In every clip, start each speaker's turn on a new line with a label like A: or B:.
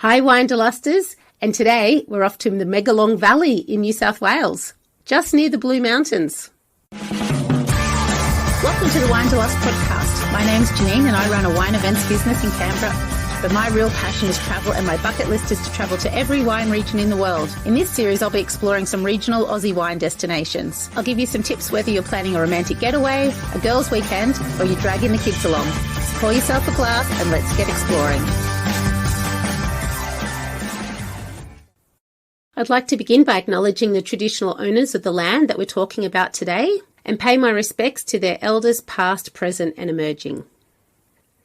A: Hi Winederlusters, and today we're off to the Megalong Valley in New South Wales, just near the Blue Mountains.
B: Welcome to the Winederlust podcast. My name's Jeanene and I run a wine events business in Canberra. But my real passion is travel, and my bucket list is to travel to every wine region in the world. In this series, I'll be exploring some regional Aussie wine destinations. I'll give you some tips whether you're planning a romantic getaway, a girls' weekend, or you're dragging the kids along. So pour yourself a glass and let's get exploring.
A: I'd like to begin by acknowledging the traditional owners of the land that we're talking about today and pay my respects to their elders past, present and emerging.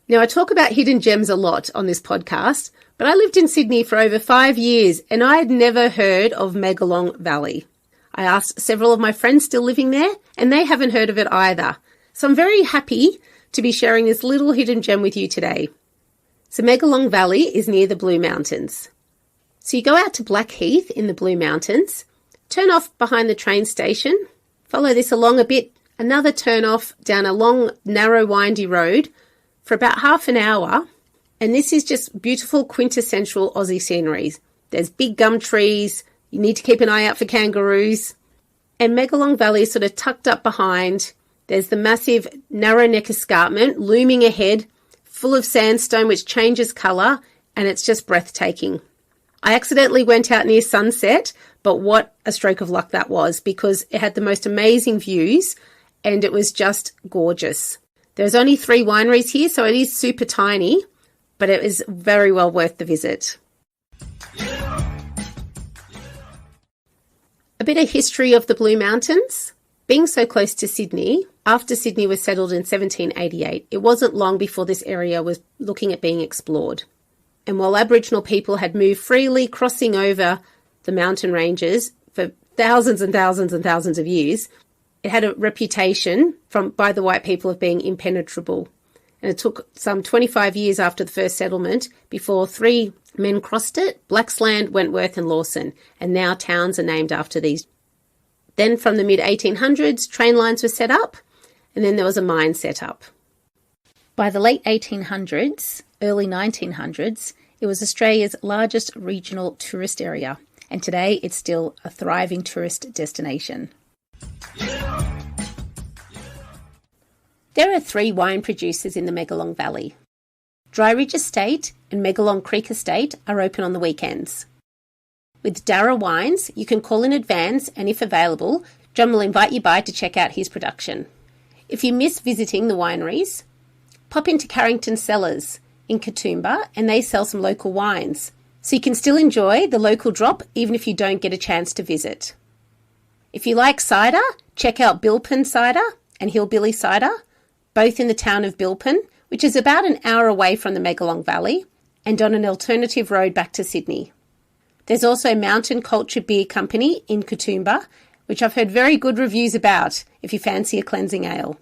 A: Now, I talk about hidden gems a lot on this podcast, but I lived in Sydney for over 5 years and I had never heard of Megalong Valley. I asked several of my friends still living there and they haven't heard of it either. So I'm very happy to be sharing this little hidden gem with you today. So Megalong Valley is near the Blue Mountains. So you go out to Blackheath in the Blue Mountains, turn off behind the train station, follow this along a bit, another turn off down a long, narrow, windy road for about half an hour. And this is just beautiful, quintessential Aussie scenery. There's big gum trees. You need to keep an eye out for kangaroos. And Megalong Valley is sort of tucked up behind. There's the massive Narrowneck Escarpment looming ahead, full of sandstone, which changes colour, and it's just breathtaking. I accidentally went out near sunset, but what a stroke of luck that was, because it had the most amazing views and it was just gorgeous. There's only 3 wineries here, so it is super tiny, but it is very well worth the visit. A bit of history of the Blue Mountains. Being so close to Sydney, after Sydney was settled in 1788, it wasn't long before this area was looking at being explored. And while Aboriginal people had moved freely, crossing over the mountain ranges for thousands and thousands and thousands of years, it had a reputation by the white people of being impenetrable. And it took some 25 years after the first settlement before 3 men crossed it: Blaxland, Wentworth and Lawson. And now towns are named after these. Then from the mid-1800s, train lines were set up, and then there was a mine set up. By the late 1800s, early 1900s, it was Australia's largest regional tourist area, and today it's still a thriving tourist destination. There are 3 wine producers in the Megalong Valley. Dryridge Estate and Megalong Creek Estate are open on the weekends. With Darragh Wines, you can call in advance, and if available, John will invite you by to check out his production. If you miss visiting the wineries, pop into Carrington Cellars in Katoomba and they sell some local wines. So you can still enjoy the local drop even if you don't get a chance to visit. If you like cider, check out Bilpin Cider and Hillbilly Cider, both in the town of Bilpin, which is about an hour away from the Megalong Valley and on an alternative road back to Sydney. There's also Mountain Culture Beer Company in Katoomba, which I've heard very good reviews about if you fancy a cleansing ale.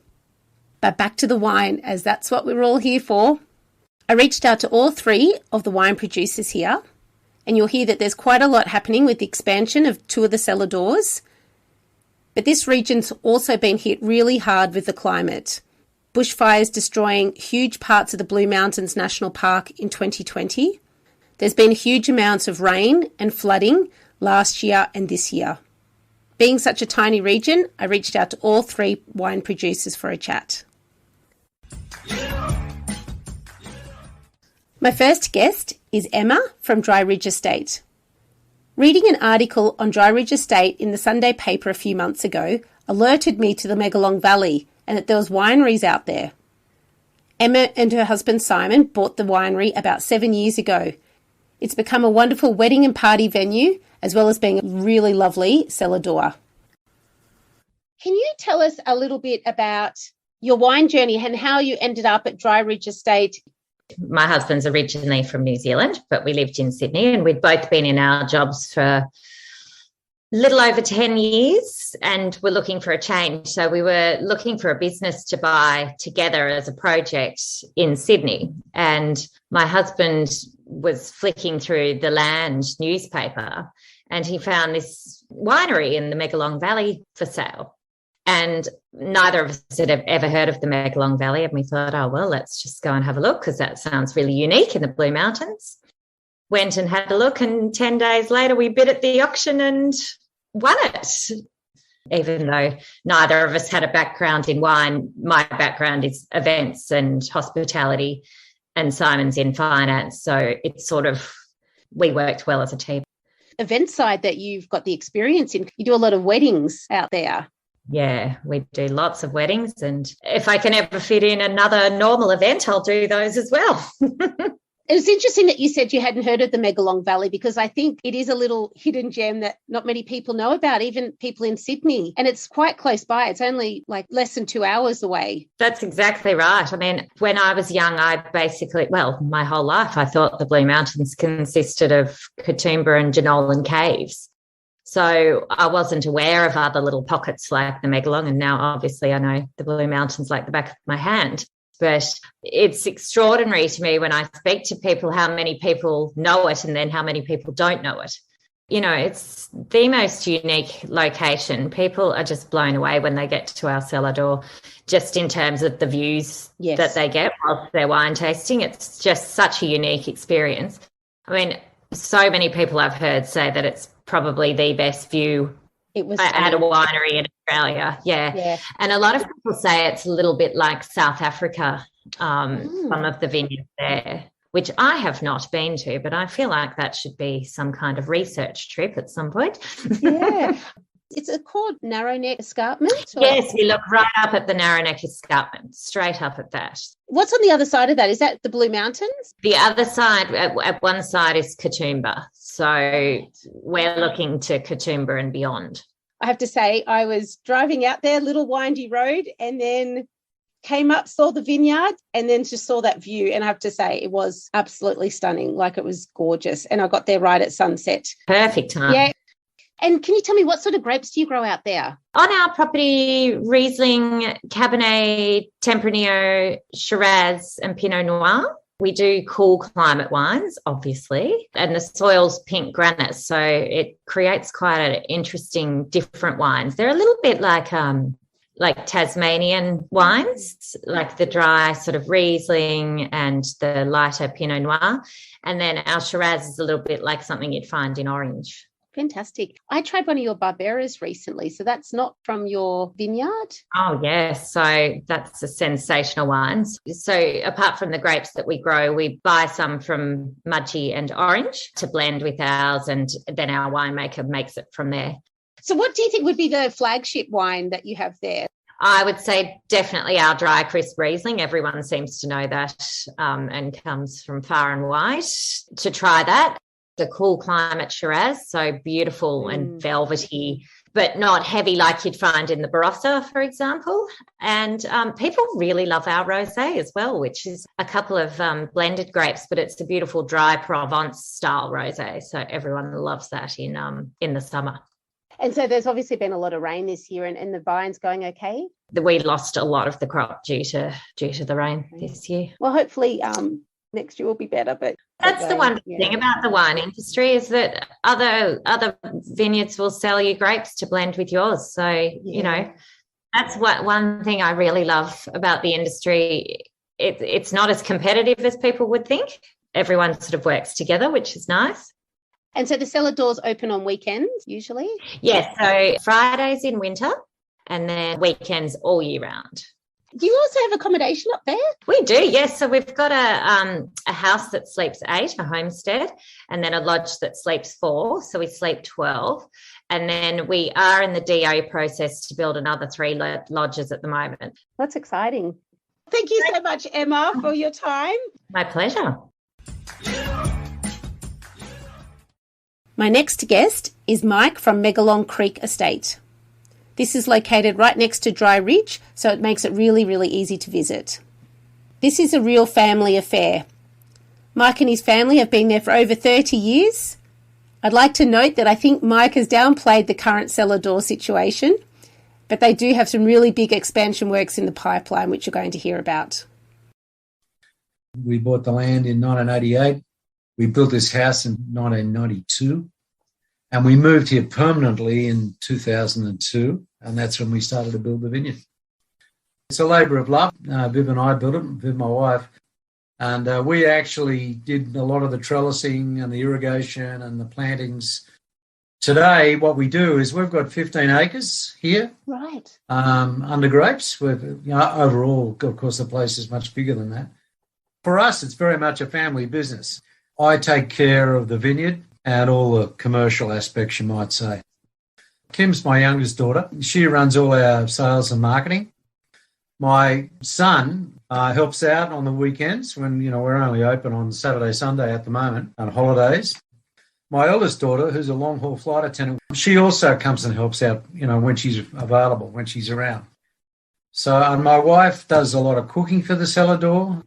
A: But back to the wine, as that's what we're all here for. I reached out to all 3 of the wine producers here, and you'll hear that there's quite a lot happening with the expansion of 2 of the cellar doors. But this region's also been hit really hard with the climate. Bushfires destroying huge parts of the Blue Mountains National Park in 2020. There's been huge amounts of rain and flooding last year and this year. Being such a tiny region, I reached out to all 3 wine producers for a chat. My first guest is Emma from Dryridge Estate. Reading an article on Dryridge Estate in the Sunday paper a few months ago alerted me to the Megalong Valley and that there was wineries out there. Emma and her husband Simon bought the winery about 7 years ago. It's become a wonderful wedding and party venue, as well as being a really lovely cellar door. Can you tell us a little bit about your wine journey and how you ended up at Dryridge Estate?
C: My husband's originally from New Zealand, but we lived in Sydney and we'd both been in our jobs for a little over 10 years and were looking for a change. So we were looking for a business to buy together as a project in Sydney. And my husband was flicking through the Land newspaper and he found this winery in the Megalong Valley for sale. And neither of us had ever heard of the Megalong Valley. And we thought, oh, well, let's just go and have a look because that sounds really unique in the Blue Mountains. went and had a look, and 10 days later we bid at the auction and won it. Even though neither of us had a background in wine, my background is events and hospitality, and Simon's in finance. So it's sort of, we worked well as a team.
A: Event side that you've got the experience in, you do a lot of weddings out there.
C: Yeah, we do lots of weddings, and if I can ever fit in another normal event, I'll do those as well.
A: It's interesting that you said you hadn't heard of the Megalong Valley, because I think it is a little hidden gem that not many people know about, even people in Sydney. And it's quite close by. It's only like less than 2 hours away.
C: That's exactly right. I mean, when I was young, my whole life, I thought the Blue Mountains consisted of Katoomba and Jeanene caves. So I wasn't aware of other little pockets like the Megalong, and now obviously I know the Blue Mountains like the back of my hand. But it's extraordinary to me when I speak to people how many people know it and then how many people don't know it. You know, it's the most unique location. People are just blown away when they get to our cellar door, just in terms of the views that they get whilst they're wine tasting. It's just such a unique experience. I mean, so many people I've heard say that it's probably the best view at a winery in Australia. Yeah. And a lot of people say it's a little bit like South Africa, some of the vineyards there, which I have not been to, but I feel like that should be some kind of research trip at some point.
A: Yeah. It's called Narrowneck Escarpment?
C: Yes, we look right up at the Narrowneck Escarpment, straight up at that.
A: What's on the other side of that? Is that the Blue Mountains?
C: The other side, at one side, is Katoomba. So we're looking to Katoomba and beyond.
A: I have to say, I was driving out there, little windy road, and then came up, saw the vineyard, and then just saw that view. And I have to say, it was absolutely stunning. Like, it was gorgeous. And I got there right at sunset.
C: Perfect time.
A: Yeah. And can you tell me, what sort of grapes do you grow out there?
C: On our property, Riesling, Cabernet, Tempranillo, Shiraz and Pinot Noir. We do cool climate wines, obviously, and the soil's pink granite, so it creates quite an interesting, different wines. They're a little bit like Tasmanian wines, like the dry sort of Riesling and the lighter Pinot Noir. And then our Shiraz is a little bit like something you'd find in orange.
A: Fantastic. I tried one of your Barberas recently, so that's not from your vineyard?
C: Oh, yes. So that's a sensational wine. So apart from the grapes that we grow, we buy some from Mudgee and Orange to blend with ours, and then our winemaker makes it from there.
A: So what do you think would be the flagship wine that you have there?
C: I would say definitely our dry crisp Riesling. Everyone seems to know that and comes from far and wide to try that. The cool climate Shiraz, so beautiful and velvety, but not heavy like you'd find in the Barossa, for example. And people really love our rosé as well, which is a couple of blended grapes, but it's a beautiful dry Provence style rosé. So everyone loves that in the summer.
A: And so there's obviously been a lot of rain this year, and the vine's going okay?
C: We lost a lot of the crop due to the rain this year.
A: Well, hopefully next year will be better. But
C: that's the wonderful thing about the wine industry, is that other vineyards will sell you grapes to blend with yours. So, you know, that's one thing I really love about the industry. It's not as competitive as people would think. Everyone sort of works together, which is nice.
A: And so the cellar doors open on weekends usually?
C: Yes, so Fridays in winter and then weekends all year round.
A: Do you also have accommodation up there?
C: We do, yes. So we've got a house that sleeps 8, a homestead, and then a lodge that sleeps 4, so we sleep 12. And then we are in the DO process to build another 3 lodges at the moment.
A: That's exciting. Thank you so much, Emma, for your time.
C: My pleasure.
A: My next guest is Mike from Megalong Creek Estate. This is located right next to Dryridge, so it makes it really, really easy to visit. This is a real family affair. Mike and his family have been there for over 30 years. I'd like to note that I think Mike has downplayed the current cellar door situation, but they do have some really big expansion works in the pipeline, which you're going to hear about.
D: We bought the land in 1988. We built this house in 1992. And we moved here permanently in 2002, and that's when we started to build the vineyard. It's a labour of love. Viv and I built it, Viv, my wife. And we actually did a lot of the trellising and the irrigation and the plantings. Today, what we do is we've got 15 acres here.
A: Right.
D: Under grapes. Overall, of course, the place is much bigger than that. For us, it's very much a family business. I take care of the vineyard and all the commercial aspects, you might say. Kim's my youngest daughter. She runs all our sales and marketing. My son helps out on the weekends when, we're only open on Saturday, Sunday at the moment, on holidays. My eldest daughter, who's a long-haul flight attendant, she also comes and helps out, when she's available, when she's around. So, and my wife does a lot of cooking for the cellar door,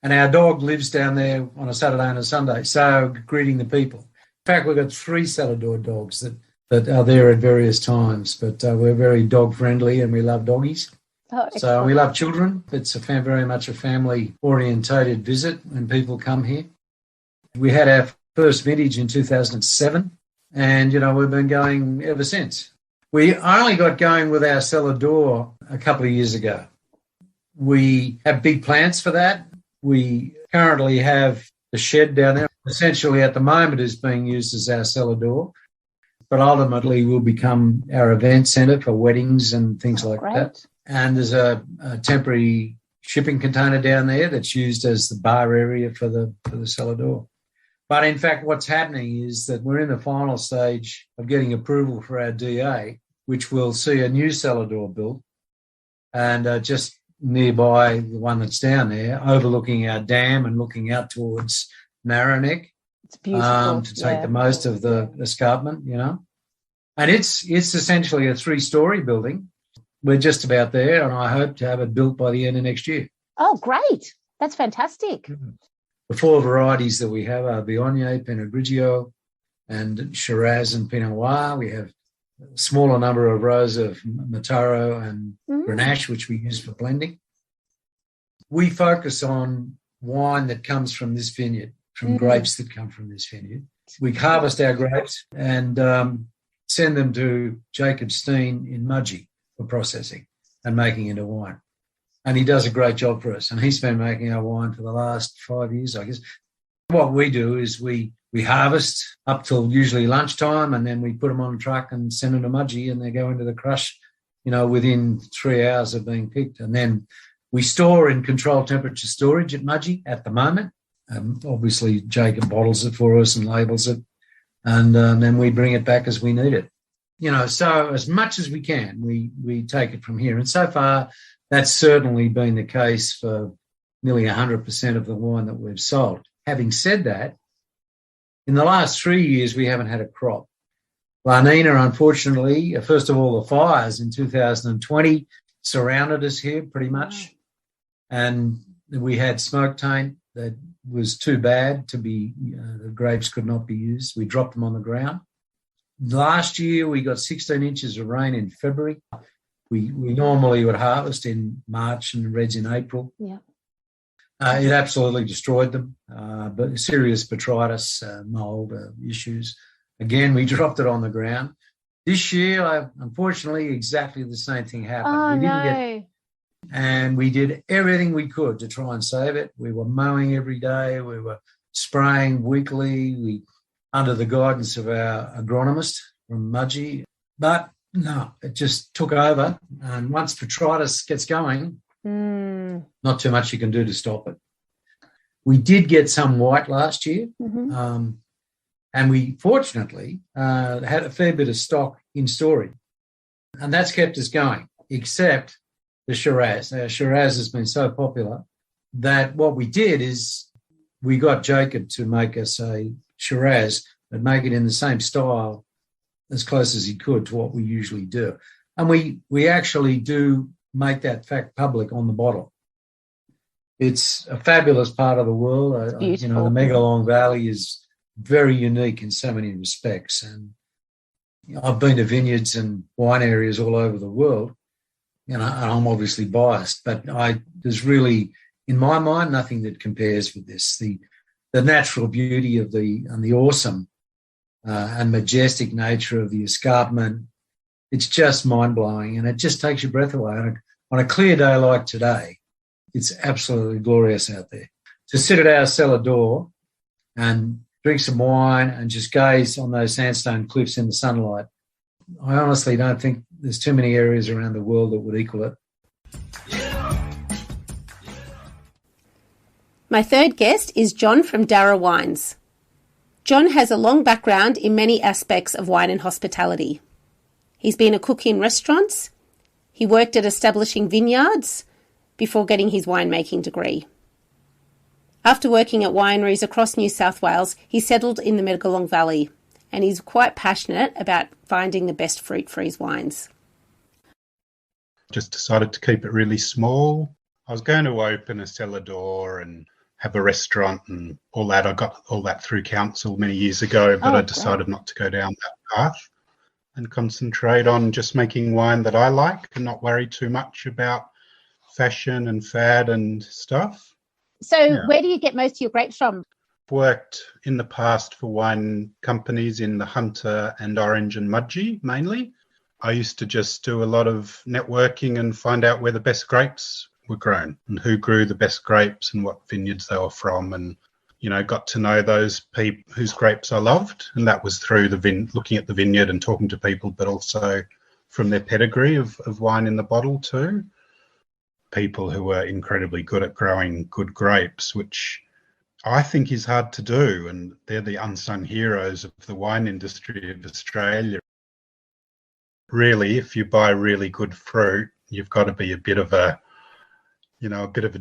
D: and our dog lives down there on a Saturday and a Sunday, so greeting the people. In fact, we've got 3 cellar door dogs that are there at various times, but we're very dog-friendly and we love doggies.
A: Oh,
D: so we love children. It's very much a family-orientated visit when people come here. We had our first vintage in 2007, and, we've been going ever since. We only got going with our cellar door a couple of years ago. We have big plans for that. We currently have the shed down there. Essentially, at the moment, is being used as our cellar door, but ultimately will become our event centre for weddings and things like that. And there's a temporary shipping container down there that's used as the bar area for the cellar door. But in fact, what's happening is that we're in the final stage of getting approval for our DA, which will see a new cellar door built, and just nearby the one that's down there, overlooking our dam and looking out towards Narrowneck.
A: It's beautiful.
D: To take the most of the escarpment, And it's essentially a 3-story building. We're just about there, and I hope to have it built by the end of next year.
A: Oh, great. That's fantastic.
D: The 4 varieties that we have are Viognier, Pinot Grigio, and Shiraz and Pinot Noir. We have a smaller number of rows of Mataro and Grenache, which we use for blending. We focus on wine that comes from this vineyard, from grapes that come from this vineyard. We harvest our grapes and send them to Jacob Steen in Mudgee for processing and making into wine. And he does a great job for us. And he's been making our wine for the last 5 years, I guess. What we do is we harvest up till usually lunchtime, and then we put them on a truck and send them to Mudgee, and they go into the crush, within 3 hours of being picked. And then we store in controlled temperature storage at Mudgee at the moment. Obviously, Jacob bottles it for us and labels it, and then we bring it back as we need it. So as much as we can, we take it from here. And so far, that's certainly been the case for nearly 100% of the wine that we've sold. Having said that, in the last 3 years, we haven't had a crop. La Nina, unfortunately, first of all, the fires in 2020 surrounded us here pretty much. And we had smoke taint that was too bad to be, the grapes could not be used. We dropped them on the ground. Last year, we got 16 inches of rain in February. We normally would harvest in March and reds in April.
A: Yeah.
D: It absolutely destroyed them, but serious botrytis, mould issues. Again, we dropped it on the ground. This year, unfortunately, exactly the same thing happened. And we did everything we could to try and save it. We were mowing every day. We were spraying weekly, under the guidance of our agronomist from Mudgee. But no, it just took over. And once botrytis gets going, not too much you can do to stop it. We did get some white last year, and we fortunately had a fair bit of stock in storage. And that's kept us going, except the Shiraz. Now, Shiraz has been so popular that what we did is we got Jacob to make us a Shiraz, but make it in the same style as close as he could to what we usually do. And we actually do make that fact public on the bottle. It's a fabulous part of the world. The Megalong Valley is very unique in so many respects. And I've been to vineyards and wine areas all over the world. And I'm obviously biased, but there's really, in my mind, nothing that compares with this. The natural beauty of the awesome and majestic nature of the escarpment, it's just mind-blowing, and it just takes your breath away. On a clear day like today, it's absolutely glorious out there. to sit at our cellar door and drink some wine and just gaze on those sandstone cliffs in the sunlight. I honestly don't think there's too many areas around the world that would equal it.
A: My third guest is John from Darragh Wines. John has a long background in many aspects of wine and hospitality. He's been a cook in restaurants. He worked at establishing vineyards before getting his winemaking degree. After working at wineries across New South Wales, he settled in the Megalong Valley, and he's quite passionate about finding the best fruit for his wines.
E: Just decided to keep it really small. I was going to open a cellar door and have a restaurant and all that. I got all that through council many years ago, but I decided not to go down that path and concentrate on just making wine that I like and not worry too much about fashion and fad and stuff.
B: So where do you get most of your grapes from?
E: Worked in the past for wine companies in the Hunter and Orange and Mudgee mainly. I used to just do a lot of networking and find out where the best grapes were grown and who grew the best grapes and what vineyards they were from, and got to know those people whose grapes I loved, and that was through looking at the vineyard and talking to people, but also from their pedigree of wine in the bottle too. People who were incredibly good at growing good grapes, which I think is hard to do, and they're the unsung heroes of the wine industry of Australia. Really, if you buy really good fruit, you've got to be a bit of a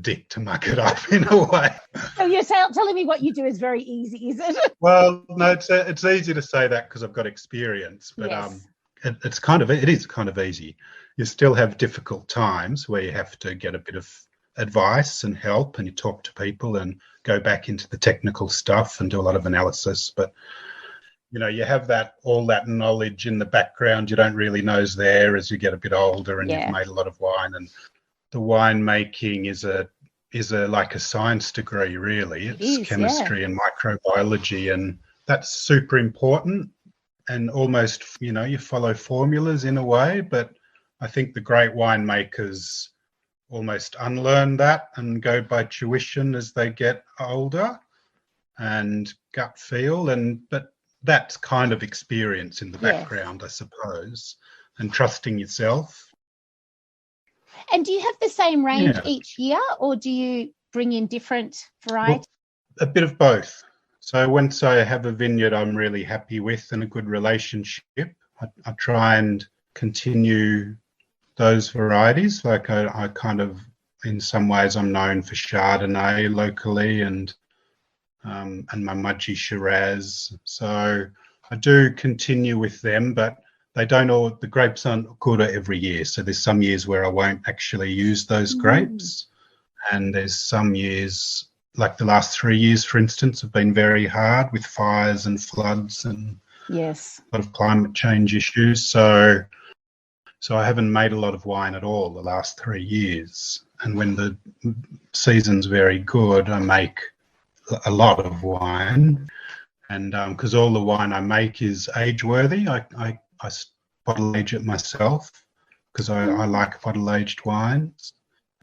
E: dick to muck it up in a way.
B: So you're telling me what you do is very easy, is it?
E: Well, no, it's easy to say that because I've got experience, but
B: yes.
E: It is kind of easy. You still have difficult times where you have to get a bit of advice and help, and you talk to people and go back into the technical stuff and do a lot of analysis. But you have all that knowledge in the background you don't really know is there as you get a bit older and you've made a lot of wine. And the wine making is like a science degree, really. It's chemistry and microbiology, and that's super important. And almost, you follow formulas in a way, but I think the great winemakers almost unlearn that and go by tuition as they get older and gut feel, but that's kind of experience in the background, I suppose, and trusting yourself.
B: And do you have the same range each year, or do you bring in different varieties?
E: Well, a bit of both. So once I have a vineyard I'm really happy with and a good relationship, I try and continue those varieties. Like I kind of, in some ways, I'm known for Chardonnay locally and my Mudgee Shiraz. So I do continue with them, but the grapes aren't good every year. So there's some years where I won't actually use those grapes. And there's some years, like the last 3 years, for instance, have been very hard with fires and floods and a lot of climate change issues. So I haven't made a lot of wine at all the last 3 years. And when the season's very good, I make a lot of wine. And because all the wine I make is age-worthy, I bottle age it myself because I like bottle-aged wines.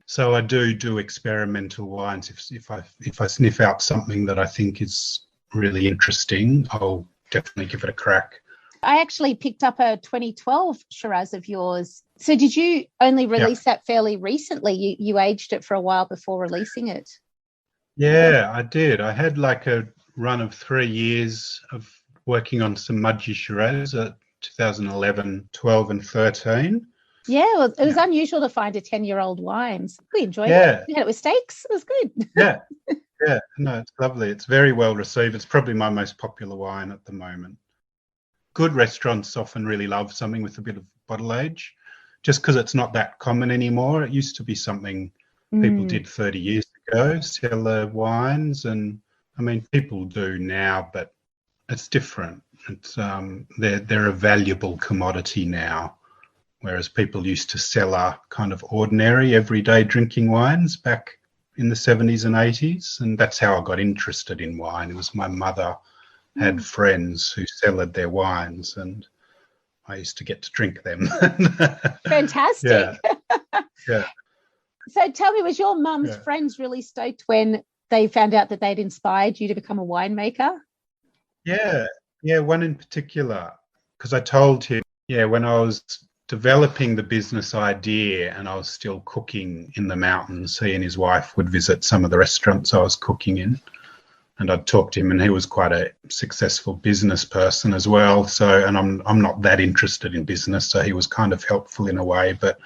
E: So I do experimental wines. If I sniff out something that I think is really interesting, I'll definitely give it a crack.
B: I actually picked up a 2012 Shiraz of yours. So did you only release that fairly recently? You aged it for a while before releasing it?
E: Yeah, I did. I had like a run of 3 years of working on some Mudgee Shiraz at 2011, 12 and 13.
B: Yeah, well, it was unusual to find a 10-year-old wine. We enjoyed it. We had it with steaks. It was good.
E: Yeah. No, it's lovely. It's very well received. It's probably my most popular wine at the moment. Good restaurants often really love something with a bit of bottle age, just because it's not that common anymore. It used to be something people did 30 years ago, cellar wines, and I mean, people do now, but it's different. It's they're a valuable commodity now. Whereas people used to cellar kind of ordinary, everyday drinking wines back in the 70s and 80s. And that's how I got interested in wine. It was my mother had friends who cellared their wines and I used to get to drink them.
B: Fantastic.
E: Yeah.
B: So tell me, was your mum's friends really stoked when they found out that they'd inspired you to become a winemaker?
E: Yeah, one in particular, because I told him, when I was developing the business idea and I was still cooking in the mountains, he and his wife would visit some of the restaurants I was cooking in, and I'd talk to him, and he was quite a successful business person as well. So, and I'm not that interested in business, so he was kind of helpful in a way. But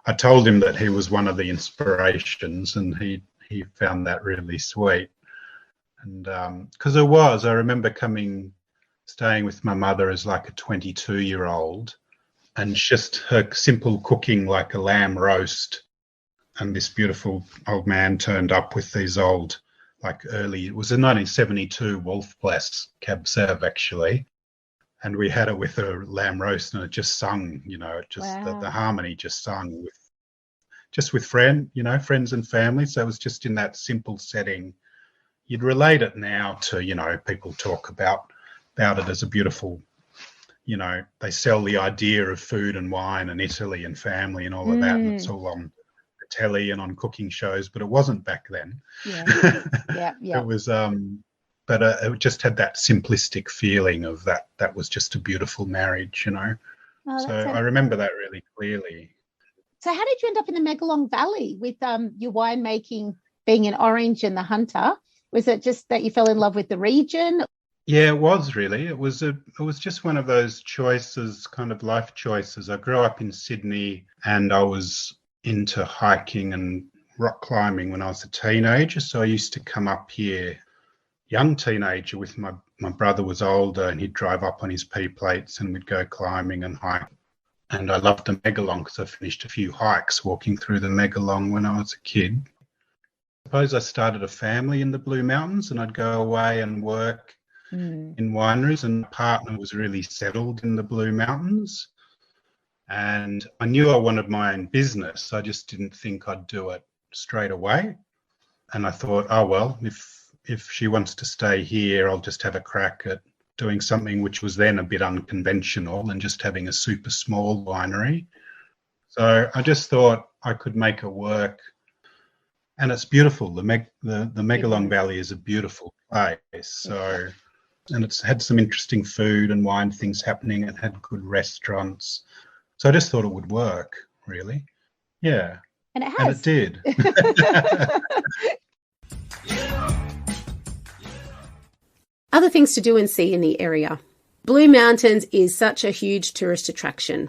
E: I told him that he was one of the inspirations, and he found that really sweet. And because I remember staying with my mother as like a 22-year-old, and just her simple cooking, like a lamb roast, and this beautiful old man turned up with these old, it was a 1972 Wolf Blass Cab Sauv actually, and we had it with a lamb roast, and it just sung, wow. the harmony just sung with friends and family. So it was just in that simple setting. You'd relate it now to, people talk about it as a beautiful, they sell the idea of food and wine and Italy and family and all of that, and it's all on the telly and on cooking shows, but it wasn't back then.
B: Yeah.
E: It was, but it just had that simplistic feeling of that was just a beautiful marriage,
B: Oh,
E: so I remember that really clearly.
B: So how did you end up in the Megalong Valley with your winemaking being in Orange and the Hunter? Was it just that you fell in love with the region?
E: Yeah, it was really. It was just one of those choices, kind of life choices. I grew up in Sydney, and I was into hiking and rock climbing when I was a teenager. So I used to come up here, young teenager, with my brother was older, and he'd drive up on his P plates and we'd go climbing and hike. And I loved the Megalong because I finished a few hikes walking through the Megalong when I was a kid. I suppose I started a family in the Blue Mountains, and I'd go away and work in wineries, and my partner was really settled in the Blue Mountains. And I knew I wanted my own business. I just didn't think I'd do it straight away. And I thought, oh, well, if she wants to stay here, I'll just have a crack at doing something which was then a bit unconventional and just having a super small winery. So I just thought I could make it work. And it's beautiful. The Megalong Valley is a beautiful place. So, and it's had some interesting food and wine things happening. It had good restaurants. So I just thought it would work, really. Yeah.
B: And it has.
E: And it did.
A: Other things to do and see in the area. Blue Mountains is such a huge tourist attraction.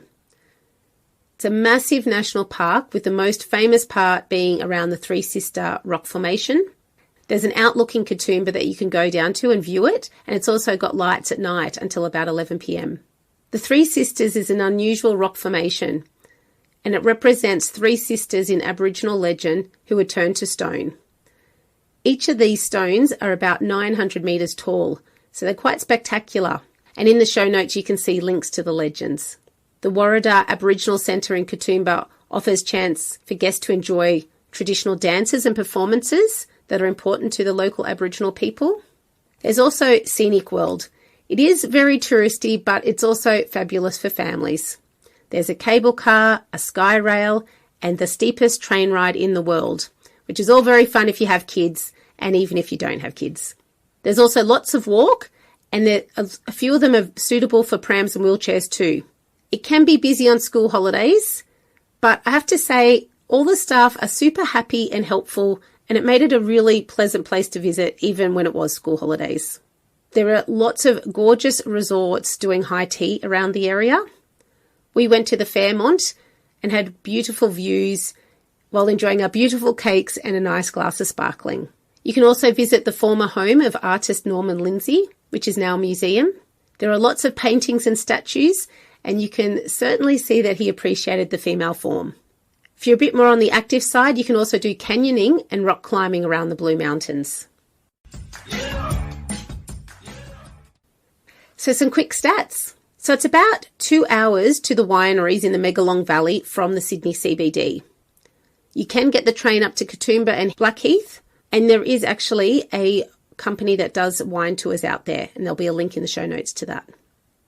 A: It's a massive national park, with the most famous part being around the Three Sister Rock Formation. There's an outlook in Katoomba that you can go down to and view it, and it's also got lights at night until about 11 p.m. The Three Sisters is an unusual rock formation, and it represents three sisters in Aboriginal legend who were turned to stone. Each of these stones are about 900 metres tall, so they're quite spectacular. And in the show notes, you can see links to the legends. The Warrada Aboriginal Centre in Katoomba offers chance for guests to enjoy traditional dances and performances that are important to the local Aboriginal people. There's also Scenic World. It is very touristy, but it's also fabulous for families. There's a cable car, a sky rail, and the steepest train ride in the world, which is all very fun if you have kids and even if you don't have kids. There's also lots of walk, and a few of them are suitable for prams and wheelchairs too. It can be busy on school holidays, but I have to say all the staff are super happy and helpful, and it made it a really pleasant place to visit even when it was school holidays. There are lots of gorgeous resorts doing high tea around the area. We went to the Fairmont and had beautiful views while enjoying our beautiful cakes and a nice glass of sparkling. You can also visit the former home of artist Norman Lindsay, which is now a museum. There are lots of paintings and statues, and you can certainly see that he appreciated the female form. If you're a bit more on the active side, you can also do canyoning and rock climbing around the Blue Mountains. So some quick stats. So it's about 2 hours to the wineries in the Megalong Valley from the Sydney CBD. You can get the train up to Katoomba and Blackheath, and there is actually a company that does wine tours out there, and there'll be a link in the show notes to that.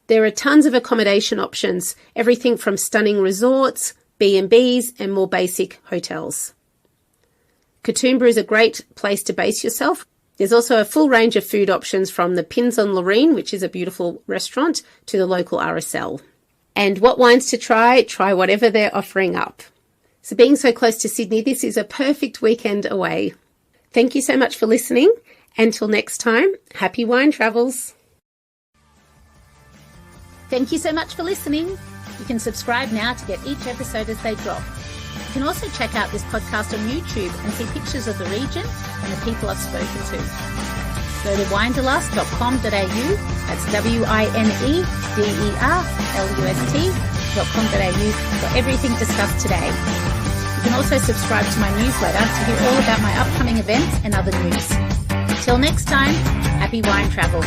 A: There are tons of accommodation options, everything from stunning resorts, B&Bs, and more basic hotels. Katoomba is a great place to base yourself. There's also a full range of food options from the Pins on Loreen, which is a beautiful restaurant, to the local RSL. And what wines to try? Try whatever they're offering up. So being so close to Sydney, this is a perfect weekend away. Thank you so much for listening. Until next time, happy wine travels.
B: Thank you so much for listening. You can subscribe now to get each episode as they drop. You can also check out this podcast on YouTube and see pictures of the region and the people I've spoken to. Go to winederlust.com.au, that's winederlust.com.au for everything discussed today. You can also subscribe to my newsletter to hear all about my upcoming events and other news. Till next time, happy wine travels.